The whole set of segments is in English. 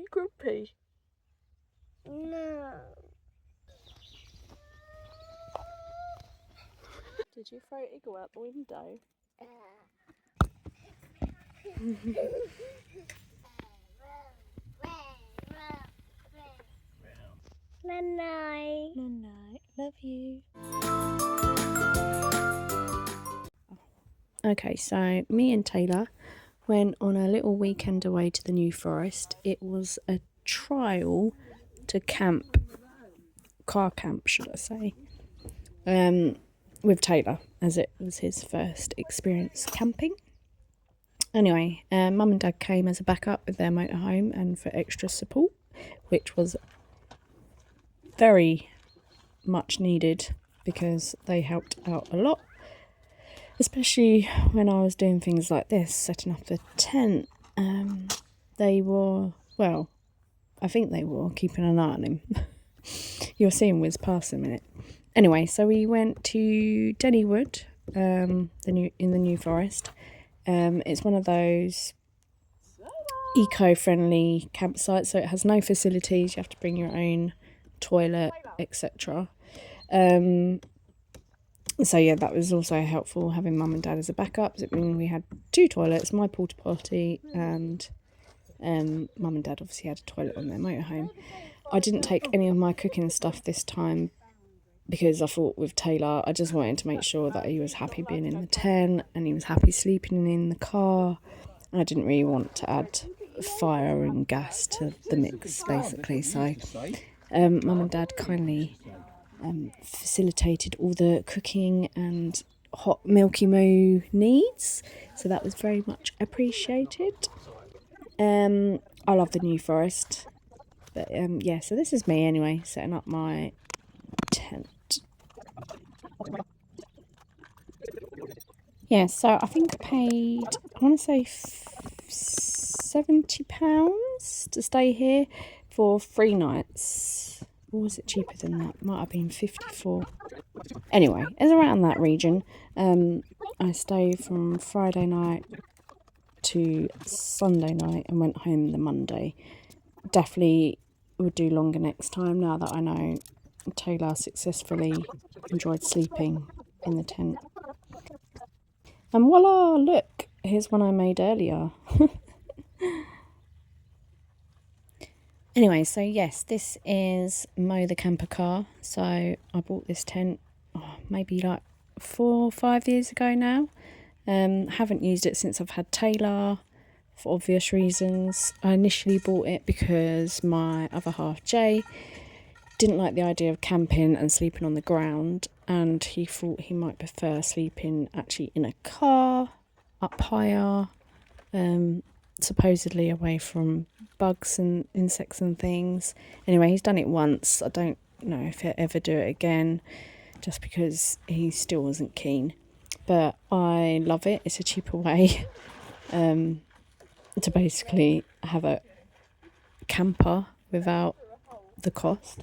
you grumpy? No. Did you throw Eagle out the window? Nanny. Nanny, love you. Okay, so me and Taylor went on a little weekend away to the New Forest. It was a trial to camp, car camp should I say, with Taylor, as it was his first experience camping. Anyway, Mum and Dad came as a backup with their motorhome and for extra support, which was very much needed because they helped out a lot, especially when I was doing things like this, setting up the tent. They were, well, I think they were keeping an eye on him. You'll see him whiz past in a minute. Anyway, so we went to Dennywood, in the New Forest. It's one of those eco-friendly campsites, so it has no facilities. You have to bring your own toilet, etc. So yeah, that was also helpful having Mum and Dad as a backup. It means we had 2 toilets, my porta potty, and Mum and Dad obviously had a toilet on their motorhome. I didn't take any of my cooking stuff this time because I thought with Taylor, I just wanted to make sure that he was happy being in the tent and he was happy sleeping in the car. And I didn't really want to add fire and gas to the mix, basically. So Mum and Dad kindly facilitated all the cooking and hot milky moo needs. So that was very much appreciated. I love the New Forest. But yeah, so this is me anyway, setting up my tent. Yeah, so I think I paid, I want to say £70 to stay here for 3 nights. Or was it cheaper than that? Might have been 54. Anyway, it's around that region. I stayed from Friday night to Sunday night and went home the Monday. Definitely would do longer next time now that I know Taylor successfully enjoyed sleeping in the tent. And voila, look, here's one I made earlier. Anyway, so yes, this is Mo the camper car. So I bought this tent maybe like 4 or 5 years ago now. Haven't used it since I've had Taylor for obvious reasons. I initially bought it because my other half, Jay, didn't like the idea of camping and sleeping on the ground, and he thought he might prefer sleeping actually in a car up higher, supposedly away from bugs and insects and things. Anyway, he's done it once. I don't know if he'll ever do it again, just because he still wasn't keen. But I love it. It's a cheaper way to basically have a camper without the cost.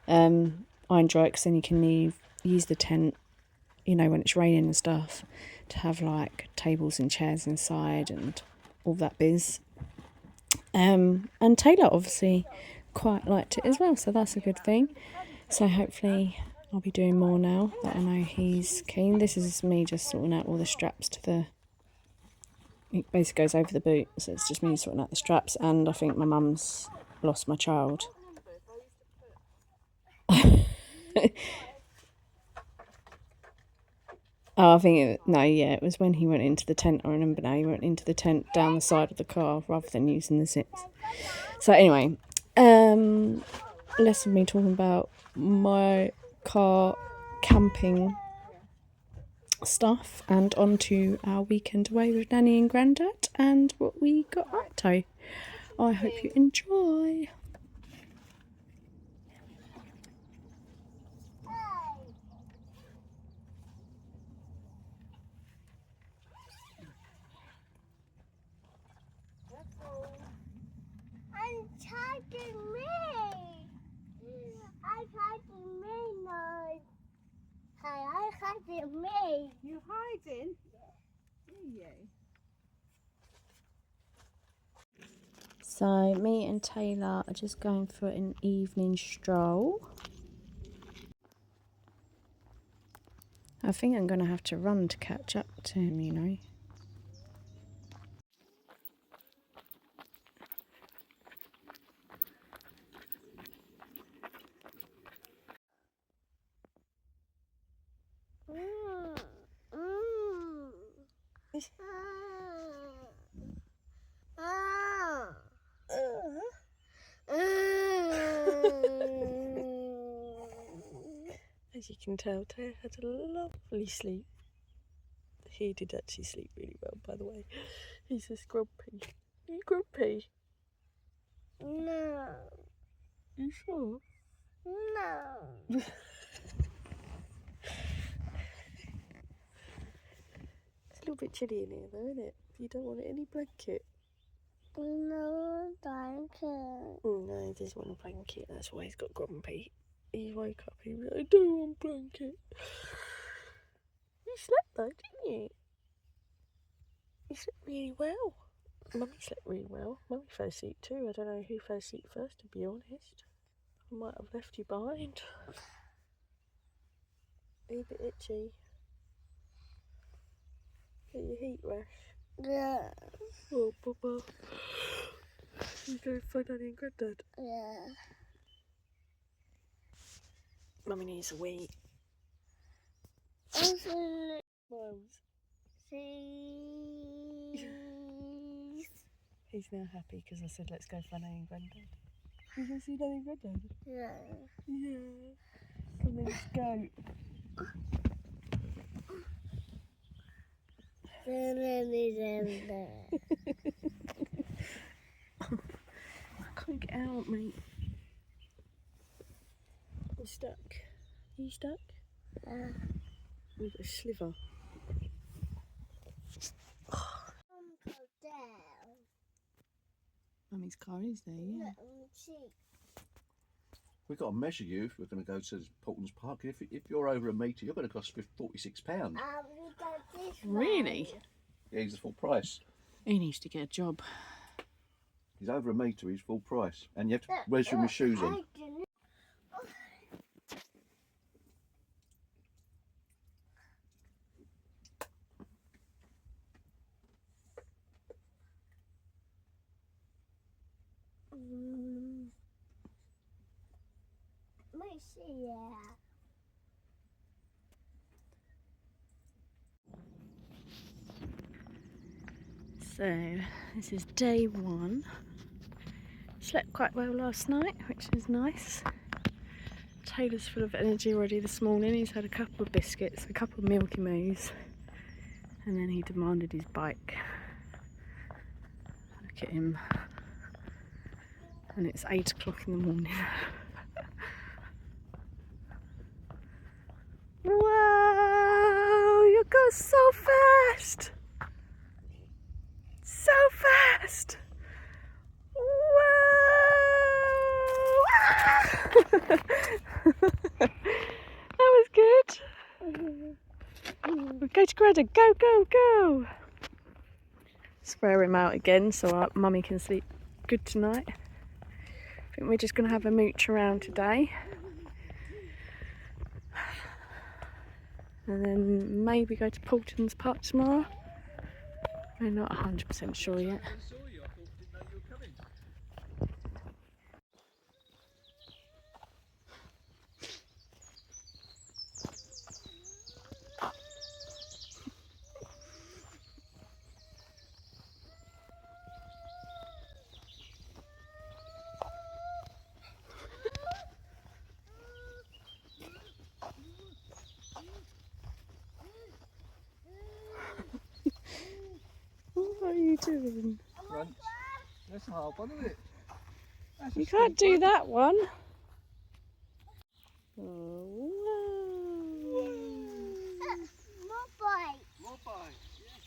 I enjoy it because then you can use the tent, you know, when it's raining and stuff, to have like tables and chairs inside and all that biz. And Taylor obviously quite liked it as well, so that's a good thing. So hopefully I'll be doing more now that I know he's keen. This is me just sorting out all the straps to the... It basically goes over the boot, so it's just me sorting out the straps, and I think my mum's lost my child. Oh, I think it was when he went into the tent. I remember now, he went into the tent down the side of the car rather than using the zips. So anyway, less of me talking about my car camping stuff and on to our weekend away with Nanny and Grandad and what we got up to. I hope you enjoy. I'm tagging me. I'm tagging me now. Hey, I'm tagging me. You're hiding? Are you? So me and Taylor are just going for an evening stroll. I think I'm going to have to run to catch up to him, you know. As you can tell, Taylor had a lovely sleep. He did actually sleep really well, by the way. He's just grumpy. Are you grumpy? No. You sure? No. It's a little bit chilly in here though, isn't it? You don't want any blanket. No, thank you. No, he doesn't want a blanket. That's why he's got grumpy. He woke up, he was like, I don't want a blanket. You slept though, didn't you? You slept really well. Mummy slept really well. Mummy fell asleep too. I don't know who fell asleep first, to be honest. I might have left you behind. Are you a bit itchy? Get your heat rash? Yeah. Oh, Papa. You going to find Nanny and Grandad? Yeah. Mummy needs a wee. Mums. He's now happy because I said let's go find Nanny and Grandad. You going to see Nanny and Grandad? Yeah. Yeah. Come on, let's go. I can't get out, mate. I'm stuck. Are you stuck? Yeah. We've got a sliver. Mummy's car is there, yeah. We've got to measure you if we're going to go to Portland's Park. If you're over a metre, you're going to cost £46. Really? Yeah, he's the full price. He needs to get a job. He's over a metre, he's full price. And you have to measure him with shoes on. So, this is day one. Slept quite well last night, which is nice. Taylor's full of energy already this morning. He's had a couple of biscuits, a couple of Milky Moos, and then he demanded his bike. Look at him. And it's 8 o'clock in the morning. Wow, you go so fast! So fast! Wow! That was good. Go to Grandad, go, go, go! Swear him out again so our mummy can sleep good tonight. I think we're just going to have a mooch around today. And then maybe go to Portland's Park tomorrow. We're not 100% sure yet. What are you doing? Crunch. That's a hard one, isn't it? You can't do that one. Oh, More bike. More bike, yes.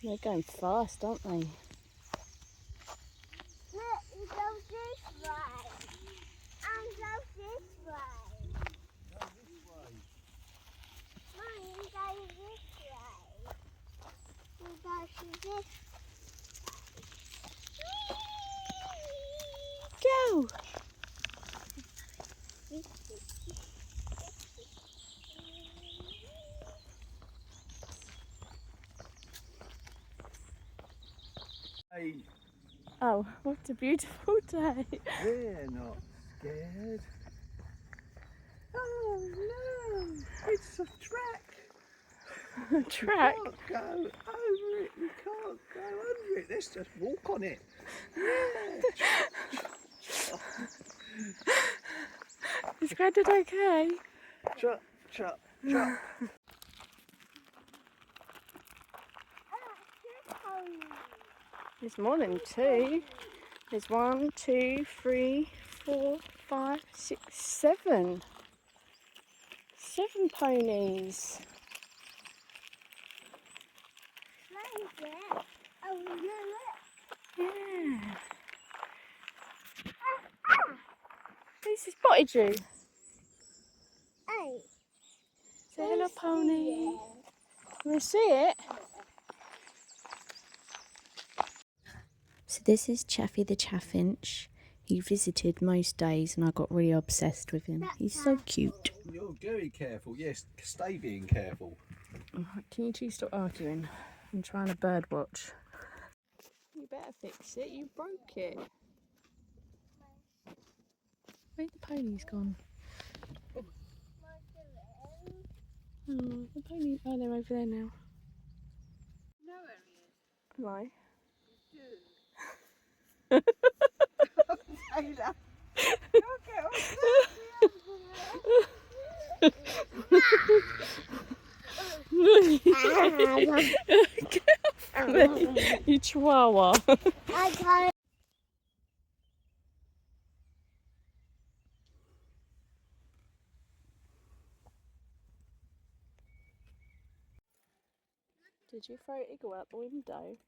they're going fast, aren't they? Look, you go this way. And go this way. Go this way. Mine, you go this way. You go this way. go. Hey, Oh, what a beautiful day. they're not scared. Oh no, it's a track. Track. You can't go over it, you can't go under it. Let's just walk on it. Yeah. Is Grandad okay? Chop, chop, chop. There's more than two. There's 1, 2, 3, 4, 5, 6, 7. 7 ponies. Oh, look. Yeah. Who's spotted you? Hey. Say hello, pony. You want to see it? So this is Chaffy the Chaffinch. He visited most days and I got really obsessed with him. He's so cute. You're very careful. Yes, stay being careful. Can you two stop arguing? I'm trying to bird watch. You better fix it. You broke it. Where's the pony's gone? Oh, the pony. Oh, they're over there now. No, where he is. Why? Taylor. You chihuahua. I can't. Did you throw Eagle out the window?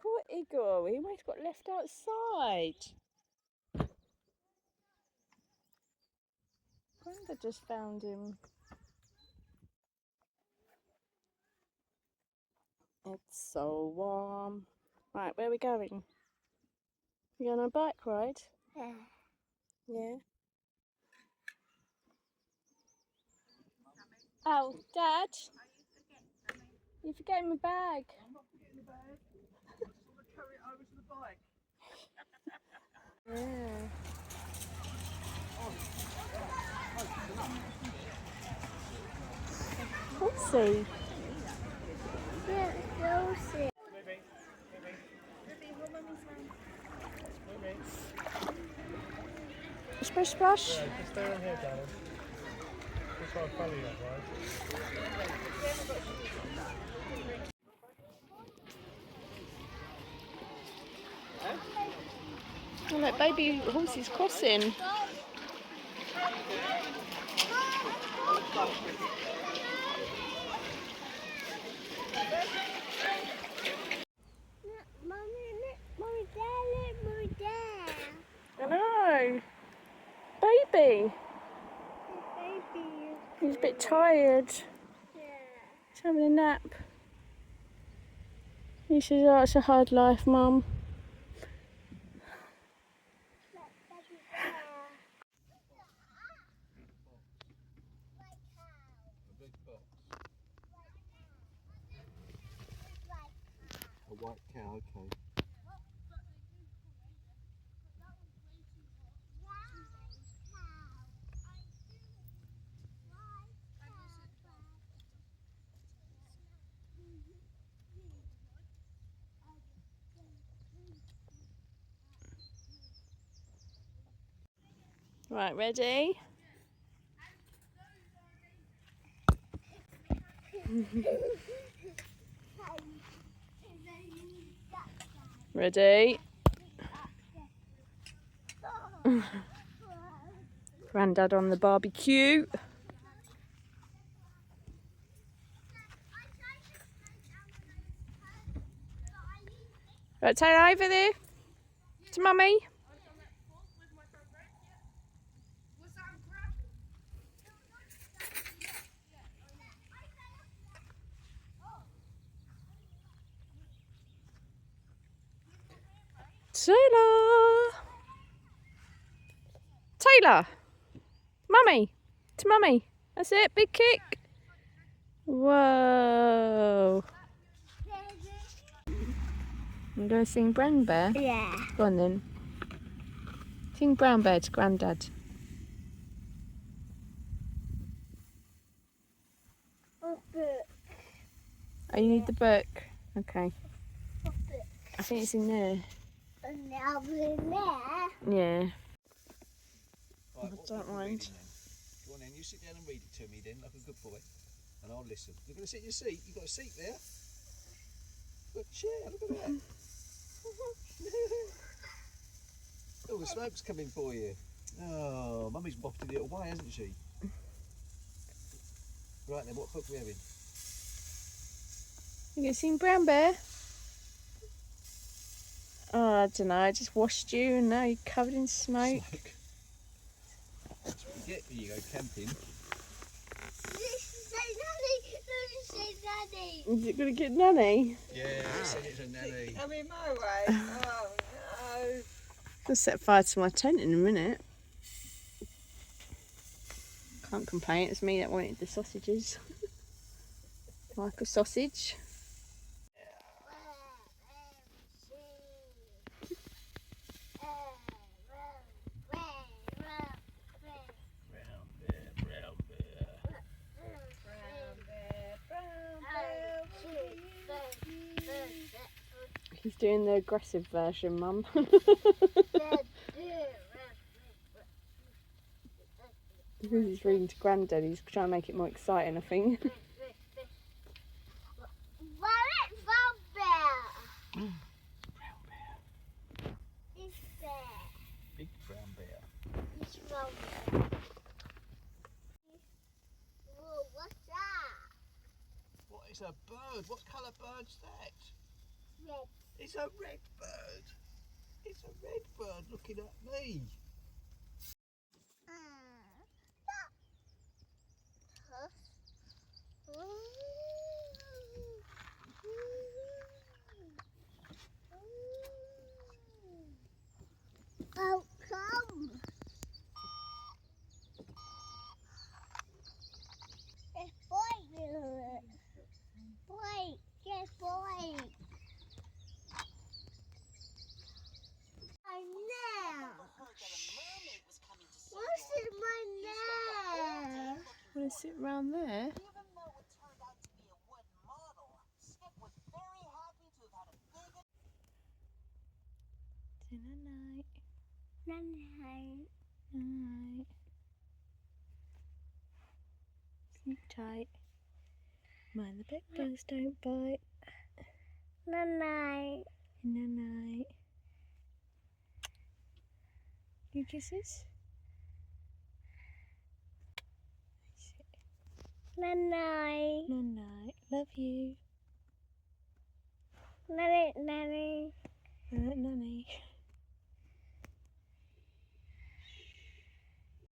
Poor Eagle, he almost got left outside. Grandad just found him. It's so warm. Right, where are we going? You going on a bike ride? Yeah. Oh, Dad! You're forgetting my bag. I'm not forgetting the bag. I just want to carry it over to the bike. Yeah. Horsey. Yeah, so sick. Splash, splash. Yeah, just stay on here, darling. Just try and follow you, right? Oh, look, baby horses crossing. Mommy, Dad. I know. Baby. Baby. He's a bit tired. Yeah. He's having a nap. He says, oh, it's a hard life, Mum. A big box. A white cow, okay. Right, ready? Ready? Grandad on the barbecue. Right, Taylor, over there to Mummy. Taylor! Taylor. Mummy. To mummy. That's it. Big kick. Whoa. I'm going to sing Brown Bear. Yeah. Go on then. Sing Brown Bear to Grandad. A book. Oh, you need the book? Okay. A book. I think it's in there. And now we're there. Yeah. Right, I what don't book we mind. reading then? Go on then, you sit down and read it to me then, like a good boy. And I'll listen. You're going to sit in your seat? You've got a seat there? Good chair, look at that. Oh, the smoke's coming for you. Oh, Mummy's wafted it away, hasn't she? Right then, what book are we having? You gonna sing Brown Bear? Oh, I don't know. I just washed you and now you're covered in smoke. That's what you get when you go camping. Say Nanny. Say Nanny. Is it gonna get Nanny? Yeah, I said it's a nanny. I'm in my way. Oh no. I'll set fire to my tent in a minute. Can't complain. It's me that wanted the sausages. Like a sausage. Brown bear, brown bear. He's doing the aggressive version, Mum. Because he's reading to Grandad, he's trying to make it more exciting, I think. Big brown bear. What's that? What is a bird? What colour bird's that? Red. It's a red bird. It's a red bird looking at me. Oh, come. It's boy. Boy, get boy. My nail. What's in my nail? Want to sit round there? Night, Nanny. night. Sleep tight. Mind the bedbugs don't bite. Nanny. Night. You kisses? Nanny. Night. Love you. Nanny. Nanny. Nanny.